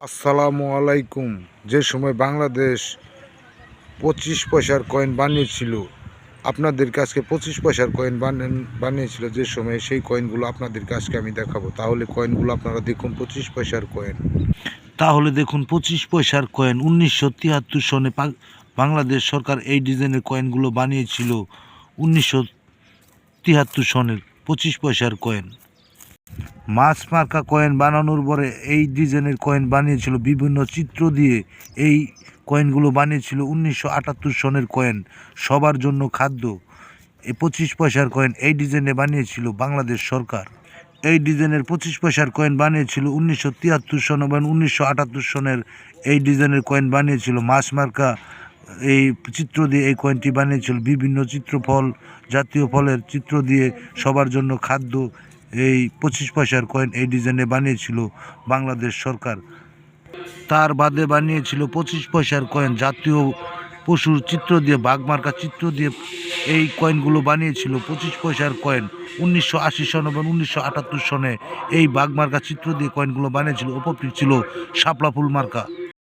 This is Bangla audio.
আসসালামু আলাইকুম। যে সময় বাংলাদেশ 25 পয়সার কয়েন বানিয়েছিল, আপনাদেরকে আজকে 25 পয়সার কয়েন বানিয়েছিল যে সময়, সেই কয়েনগুলো আপনাদেরকে আজকে আমি দেখাবো। তাহলে কয়েনগুলো আপনারা দেখুন, 25 পয়সার কয়েন। তাহলে দেখুন 25 পয়সার কয়েন 1973 সনে বাংলাদেশ সরকার এই ডিজাইনের কয়েনগুলো বানিয়েছিল। 1973 সনের 25 পয়সার কয়েন। মাছ মার্কা কয়েন বানানোর পরে এই ডিজাইনের কয়েন বানিয়েছিল বিভিন্ন চিত্র দিয়ে। এই কয়েনগুলো বানিয়েছিল 1978 সনের কয়েন। সবার জন্য খাদ্য, এই 25 পয়সার কয়েন এই ডিজাইনে বানিয়েছিল বাংলাদেশ সরকার। এই ডিজাইনের 25 পয়সার কয়েন বানিয়েছিল 1973 সন এবং 1978 সনের এই ডিজাইনের কয়েন বানিয়েছিল মাছ মার্কা এই চিত্র দিয়ে। এই কয়েনটি বানিয়েছিল বিভিন্ন চিত্রফল, জাতীয় ফলের চিত্র দিয়ে। সবার জন্য খাদ্য, এই 25 পয়সার কয়েন এই ডিজাইনে বানিয়েছিল বাংলাদেশ সরকার। তার বাদে বানিয়েছিল 25 পয়সার কয়েন জাতীয় পশুর চিত্র দিয়ে, বাঘ মার্কা চিত্র দিয়ে। এই কয়েনগুলো বানিয়েছিল 25 পয়সার কয়েন 1980 সন এবং 1978 সনে এই বাঘ মার্কা চিত্র দিয়ে কয়েনগুলো বানিয়েছিল। ওপরটি ছিল শাপলা ফুল মার্কা।